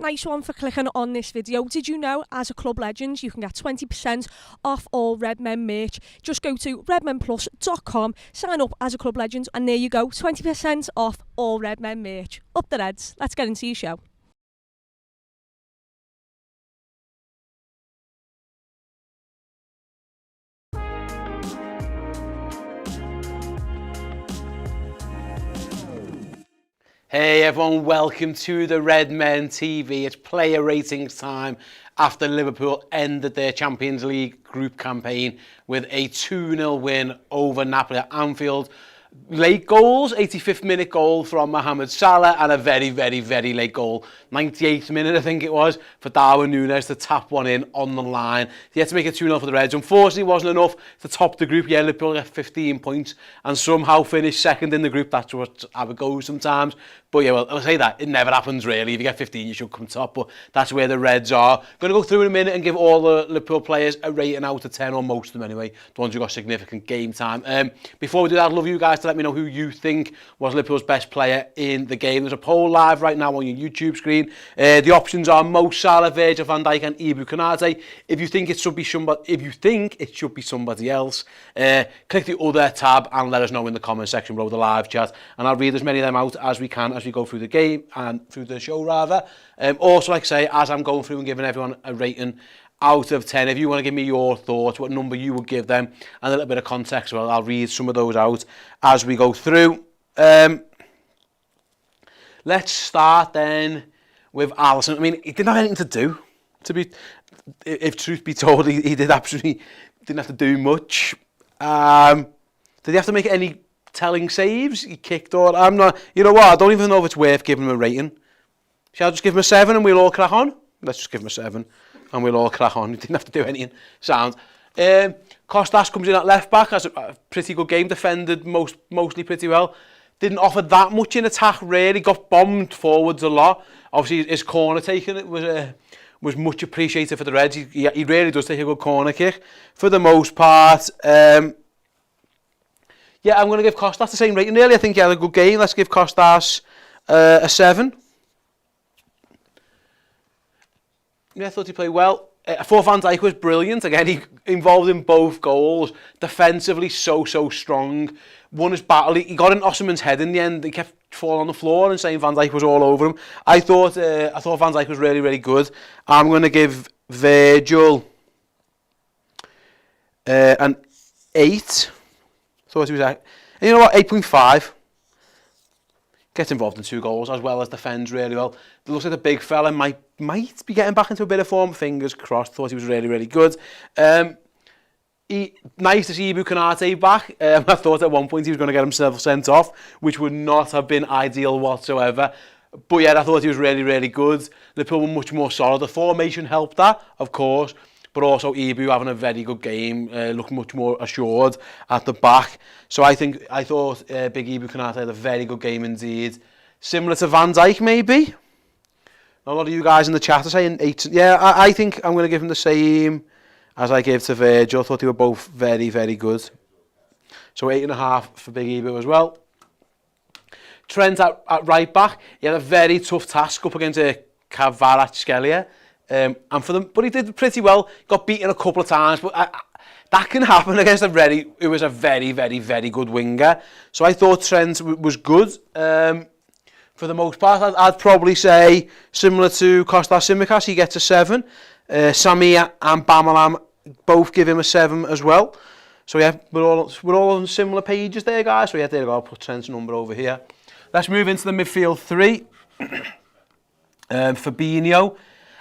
Nice one for clicking on this video. Did you know, as a club legend, you can get 20% off all Redmen merch? Just go to redmenplus.com, sign up as a club legend, and there you go, 20% off all Redmen merch. Up the Reds. Let's get into your show. Hey everyone, welcome to the Redmen TV. It's player ratings time after Liverpool ended their Champions League group campaign with a 2-0 win over Napoli at Anfield. Late goals, 85th minute goal from Mohamed Salah and a very late goal, 98th minute I think it was, for Salah Nunez to tap one in on the line. He had to make it 2-0 for the Reds. Unfortunately, it wasn't enough to top the group. Yeah, Liverpool got 15 points and somehow finished second in the group. That's how it goes sometimes. But yeah, well, I'll say that. It never happens really. If you get 15, you should come top. But that's where the Reds are. Going to go through in a minute and give all the Liverpool players a rating out of 10, or most of them anyway. The ones who got significant game time. Before we do that, I'd love you guys to let me know who you think was Liverpool's best player in the game. There's a poll live right now on your YouTube screen. The options are Mo Salah, Virgil van Dijk and Ibu Konate. If you think it should be somebody else, click the other tab and let us know in the comment section below the live chat, and I'll read as many of them out as we can as we go through the game and through the show rather. Also, like I say, as I'm going through and giving everyone a rating out of 10, if you want to give me your thoughts, what number you would give them, and a little bit of context, well, I'll read some of those out as we go through. Let's start then with Alisson. I mean, he didn't have anything to do. If truth be told, he didn't have to do much. Did he have to make any telling saves? He kicked or I'm not. You know what? I don't even know if it's worth giving him a rating. Shall I just give him a 7 and we'll all crack on? Let's just give him a 7 and we'll all crack on. He didn't have to do anything. Sound. Kostas comes in at left back, has a pretty good game, defended mostly pretty well. Didn't offer that much in attack really, got bombed forwards a lot. Obviously his corner taking it was much appreciated for the Reds. He really does take a good corner kick for the most part. Yeah, I'm going to give Kostas the same rating really. I think he had a good game. Let's give Kostas a 7. Yeah, I thought he played well. I thought Van Dijk was brilliant. Again, he involved in both goals. Defensively, so strong. Won his battle. He got in Osimhen's head in the end. He kept falling on the floor and saying Van Dijk was all over him. I thought Van Dijk was really good. I'm going to give Virgil an 8. Thought he was, and you know what, 8.5. Gets involved in 2 goals as well as defends really well. It looks like the big fella might be getting back into a bit of form. Fingers crossed. Thought he was really good. Nice to see Ibu Konate back. I thought at one point he was going to get himself sent off, which would not have been ideal whatsoever. But yeah, I thought he was really good. Liverpool were much more solid. The formation helped that, of course. But also Ibu having a very good game, looked much more assured at the back. So I thought Big Ibu Konate had a very good game indeed. Similar to Van Dijk maybe. A lot of you guys in the chat are saying 8. Yeah, I think I'm going to give him the same as I gave to Virgil. I thought they were both very good. So 8.5 for Big Ibu as well. Trent at right back. He had a very tough task up against Kvaratskhelia. But he did pretty well. Got beaten a couple of times, but that can happen against it was a very good winger. So I thought Trent was good. For the most part, I'd probably say similar to Kostas Tsimikas, he gets a 7. Samir and Bamalam both give him a 7 as well. So yeah, we're all on similar pages there, guys. So yeah, there we go. I'll put Trent's number over here. Let's move into the midfield 3. Fabinho.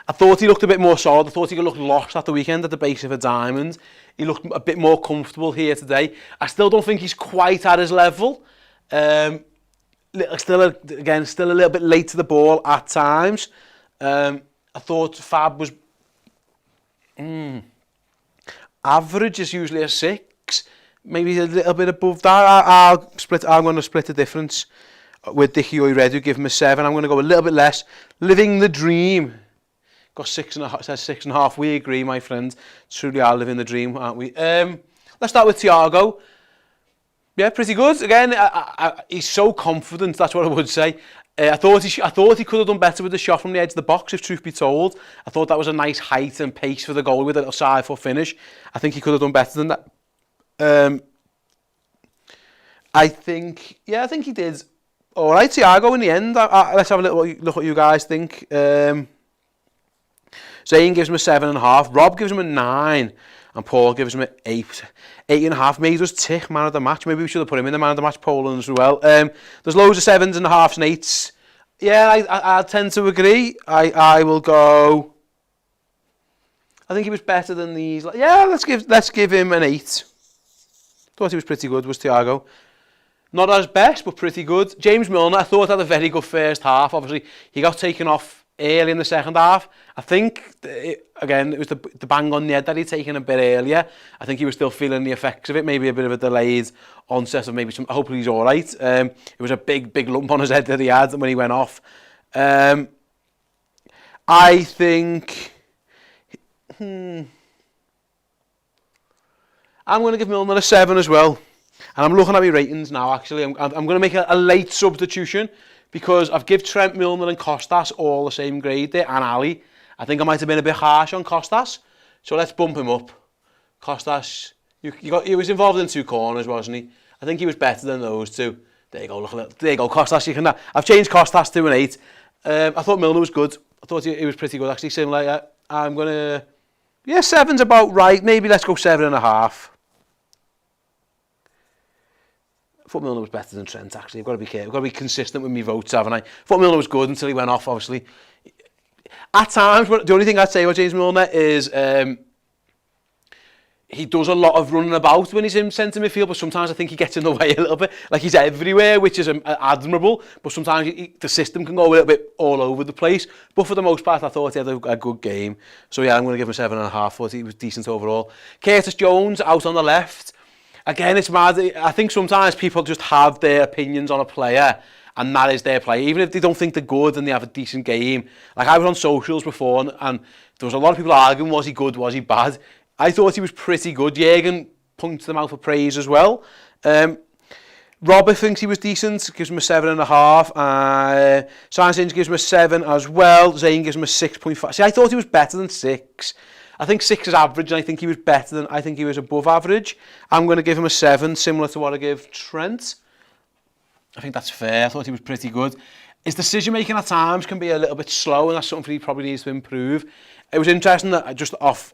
I thought he looked a bit more solid. I thought he looked lost at the weekend at the base of a diamond. He looked a bit more comfortable here today. I still don't think he's quite at his level. Still a little bit late to the ball at times. I thought Fab was average, is usually a 6. Maybe a little bit above that. I'm going to split the difference with Dickie Oyredu, give him a 7. I'm going to go a little bit less. Living the dream. Got 6.5. Says 6.5. We agree, my friends. Truly are living the dream, aren't we? Let's start with Thiago. Yeah, pretty good. Again, he's so confident. That's what I would say. I thought he could have done better with the shot from the edge of the box, if truth be told. I thought that was a nice height and pace for the goal with a little side foot finish. I think he could have done better than that. I think he did all right. Thiago in the end. Let's have a little look what you guys think. Zayn gives him a 7.5. Rob gives him a 9. And Paul gives him an 8. 8.5. Made us tick man of the match. Maybe we should have put him in the man of the match Poland as well. There's loads of 7s and 1/2s and 8s. Yeah, I tend to agree. I will go. I think he was better than these. Yeah, let's give him an 8. Thought he was pretty good, was Thiago. Not as best, but pretty good. James Milner, I thought had a very good first half. Obviously, he got taken off early in the second half. I think, it was the bang on the head that he'd taken a bit earlier. I think he was still feeling the effects of it. Maybe a bit of a delayed onset of maybe some. Hopefully he's all right. It was a big lump on his head that he had when he went off. I think. I'm going to give Milner a 7 as well. And I'm looking at my ratings now, actually. I'm going to make a late substitution because I've given Trent, Milner and Costas all the same grade there, and Ali. I think I might have been a bit harsh on Costas. So let's bump him up. Costas, he was involved in 2 corners, wasn't he? I think he was better than those 2. There you go, there you go, Costas. I've changed Costas to an 8. I thought Milner was good. I thought he was pretty good, actually. Similar, I'm going to... Yeah, 7's about right. Maybe let's go 7.5. I thought Milner was better than Trent, actually. I've got to be careful. I've got to be consistent with my votes, haven't I? I thought Milner was good until he went off, obviously. At times, the only thing I'd say about James Milner is he does a lot of running about when he's in centre midfield, but sometimes I think he gets in the way a little bit. Like, he's everywhere, which is admirable, but sometimes the system can go a little bit all over the place. But for the most part, I thought he had a good game. So yeah, I'm going to give him 7.5. Thought he was decent overall. Curtis Jones, out on the left. Again, it's mad. I think sometimes people just have their opinions on a player, and that is their player. Even if they don't think they're good and they have a decent game. Like, I was on socials before, and there was a lot of people arguing, was he good, was he bad? I thought he was pretty good. Jürgen points them out for praise as well. Robert thinks he was decent, gives him a 7.5. Sanchez gives him a 7 as well. Zayn gives him a 6.5. See, I thought he was better than 6. I think 6 is average, and I think he was above average. I'm going to give him a 7, similar to what I gave Trent. I think that's fair. I thought he was pretty good. His decision-making at times can be a little bit slow, and that's something he probably needs to improve. It was interesting that just off,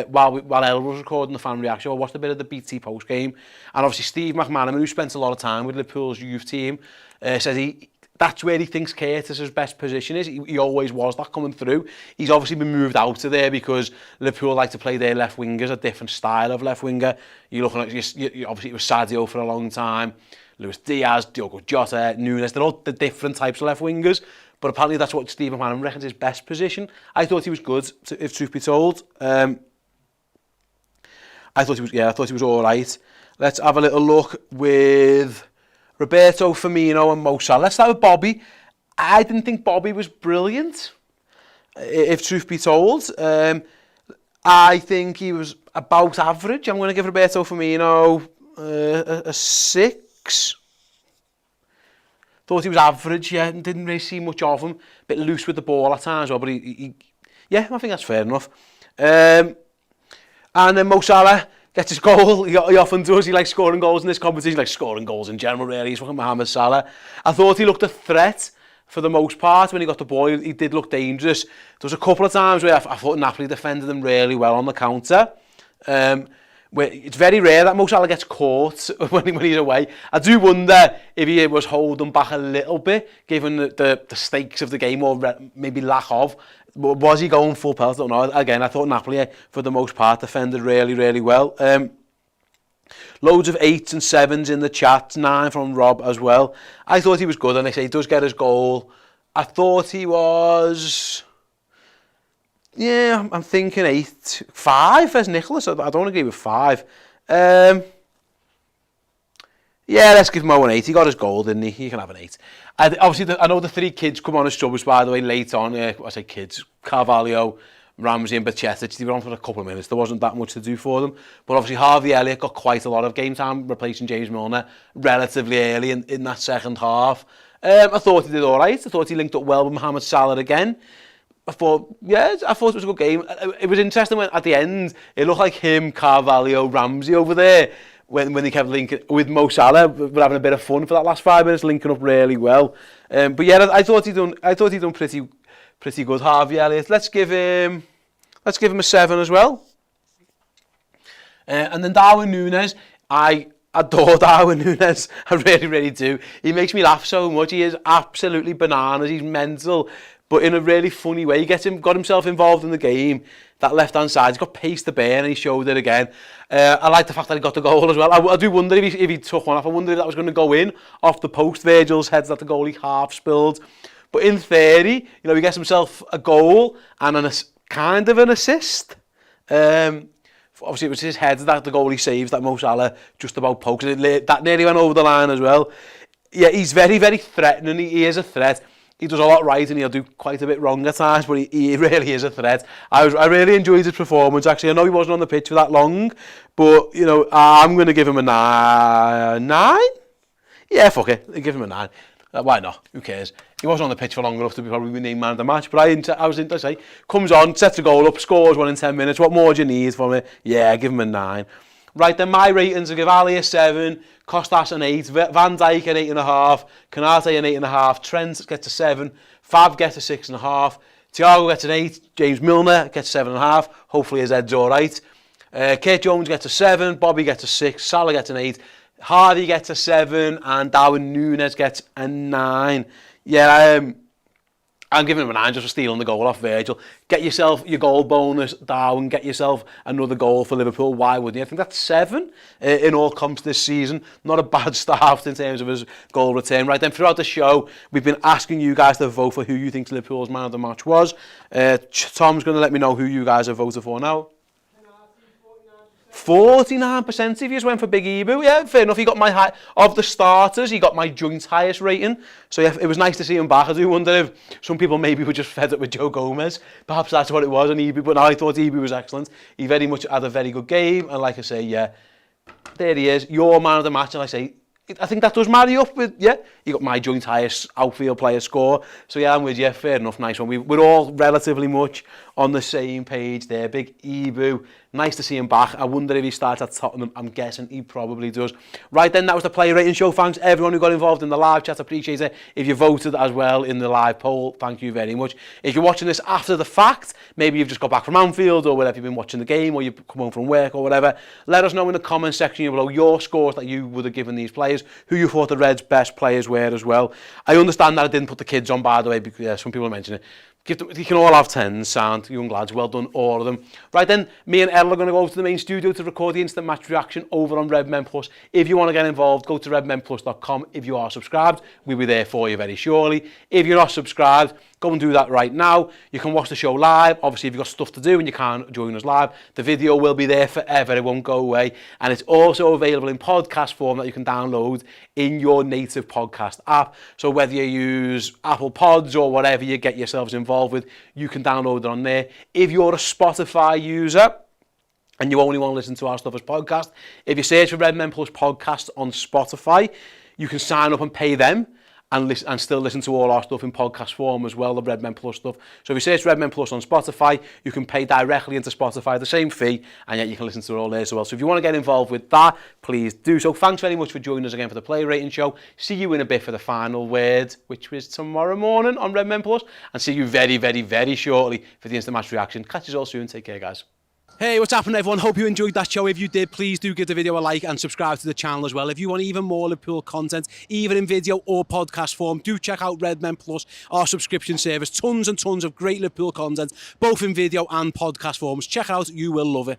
while El was recording the fan reaction, I watched a bit of the BT post-game, and obviously Steve McManaman, who spent a lot of time with Liverpool's youth team, says that's where he thinks Curtis's best position is. He always was that coming through. He's obviously been moved out of there because Liverpool like to play their left wingers, a different style of left winger. You're looking at, obviously it was Sadio for a long time, Luis Diaz, Diogo Jota, Nunez, they're all the different types of left wingers, but apparently that's what Steve McManaman reckons his best position. I thought he was good, if truth be told. I thought he was all right. Let's have a little look with Roberto Firmino and Mo Salah. Let's start with Bobby. I didn't think Bobby was brilliant, if truth be told. I think he was about average. I'm going to give Roberto Firmino a 6. Thought he was average, yeah. Didn't really see much of him. Bit loose with the ball at times, but yeah, I think that's fair enough. And then Mo Salah gets his goal. He often does. He likes scoring goals in this competition. He likes scoring goals in general, really. He's fucking Mohamed Salah. I thought he looked a threat for the most part. When he got the ball, he did look dangerous. There was a couple of times where I thought Napoli defended him really well on the counter. Where it's very rare that Mo Salah gets caught when he's away. I do wonder if he was holding back a little bit, given the stakes of the game, or maybe lack of. Was he going full pelt? I don't know. Again, I thought Napoli, for the most part, defended really, really well. Loads of 8s and 7s in the chat, 9 from Rob as well. I thought he was good, and they say he does get his goal. I thought he was... Yeah, I'm thinking 8. 5 as Nicholas. I don't agree with 5. Yeah, let's give Mo an 8. He got his goal, didn't he? He can have an 8. Obviously, I know the 3 kids come on as subs, by the way, late on. I say kids. Carvalho, Ramsey and Bajcetic. They were on for a couple of minutes. There wasn't that much to do for them. But obviously, Harvey Elliott got quite a lot of game time, replacing James Milner relatively early in that second half. I thought he did all right. I thought he linked up well with Mohamed Salah again. I thought it was a good game. It was interesting when at the end it looked like him, Carvalho, Ramsey over there when they kept linking with Mo Salah. We're having a bit of fun for that last 5 minutes, linking up really well. But yeah, I thought he done pretty good. Harvey Elliott. Let's give him a 7 as well. And then Darwin Nunez. I adore Darwin Nunez. I really do. He makes me laugh so much. He is absolutely bananas. He's mental, but in a really funny way. He got himself involved in the game. That left-hand side, he's got pace to burn, and he showed it again. I like the fact that he got the goal as well. I do wonder if he took one off. I wonder if that was going to go in off the post. Virgil's heads that the goalie half spilled. But in theory, he gets himself a goal and kind of an assist. Obviously, it was his head that the goalie saves that Mo Salah just about pokes. That nearly went over the line as well. Yeah, he's very threatening. He is a threat. He does a lot right and he'll do quite a bit wrong at times, but he really is a threat. I really enjoyed his performance, actually. I know he wasn't on the pitch for that long, but, I'm going to give him a 9. Yeah, fuck it. I'll give him a 9. Why not? Who cares? He wasn't on the pitch for long enough to be probably named man of the match, but I was into say, comes on, sets a goal up, scores one in 10 minutes. What more do you need from it? Yeah, give him a 9. Right then, my ratings, I give Ali a 7, Kostas an 8, Van Dijk an 8.5, Konate an 8.5, Trent gets a 7, Fab gets a 6.5, Thiago gets an 8, James Milner gets a 7.5, hopefully his head's alright. Kate Jones gets a 7, Bobby gets a 6, Salah gets an 8, Hardy gets a 7, and Darwin Nunez gets a 9. Yeah, I'm giving him a 9 just for stealing the goal off Virgil. Get yourself your goal bonus, Darwin. Get yourself another goal for Liverpool. Why wouldn't you? I think that's 7 in all comps this season. Not a bad start in terms of his goal return. Right then, throughout the show, we've been asking you guys to vote for who you think Liverpool's man of the match was. Tom's going to let me know who you guys have voted for now. 49% of you went for Big Ibu. Yeah, fair enough. He got my high of the starters. He got my joint highest rating. So yeah, it was nice to see him back. I do wonder if some people maybe were just fed up with Joe Gomez. Perhaps that's what it was on Ibu. But no, I thought Ibu was excellent. He very much had a very good game. And like I say, yeah, there he is. Your man of the match. And I say, I think that does marry up with, yeah, you got my joint highest outfield player score. So yeah, I'm with you. Fair enough. Nice one. We're all relatively much on the same page there. Big Ibu. Nice to see him back. I wonder if he starts at Tottenham. I'm guessing he probably does. Right then, that was the player rating show. Thanks everyone who got involved in the live chat. Appreciate it. If you voted as well in the live poll, thank you very much. If you're watching this after the fact, maybe you've just got back from Anfield or whatever, you've been watching the game or you've come home from work or whatever, let us know in the comment section below your scores that you would have given these players, who you thought the Reds' best players were as well. I understand that I didn't put the kids on, by the way, because some people mentioned it. You can all have 10s, sound, young lads, well done, all of them. Right then, me and Ella are going to go over to the main studio to record the instant match reaction over on Redmen Plus. If you want to get involved, go to redmenplus.com. If you are subscribed, we'll be there for you very shortly. If you're not subscribed, go and do that right now. You can watch the show live. Obviously, if you've got stuff to do and you can't join us live, the video will be there forever. It won't go away. And it's also available in podcast form that you can download in your native podcast app. So whether you use Apple Pods or whatever you get yourselves involved with, you can download it on there. If you're a Spotify user and you only want to listen to our stuff as podcast, if you search for Redmen Plus Podcast on Spotify, you can sign up and pay them and still listen to all our stuff in podcast form as well, the Redmen Plus stuff. So if you search Redmen Plus on Spotify, you can pay directly into Spotify, the same fee, and yet you can listen to it all there as well. So if you want to get involved with that, please do so. Thanks very much for joining us again for the Player Rating Show. See you in a bit for the final word, which is tomorrow morning on Redmen Plus, and see you very shortly for the instant match reaction. Catch us all soon. Take care, guys. Hey, what's happening, everyone? Hope you enjoyed that show. If you did, please do give the video a like and subscribe to the channel as well. If you want even more Liverpool content, even in video or podcast form, do check out Redmen Plus, our subscription service. Tons and tons of great Liverpool content, both in video and podcast forms. Check it out. You will love it.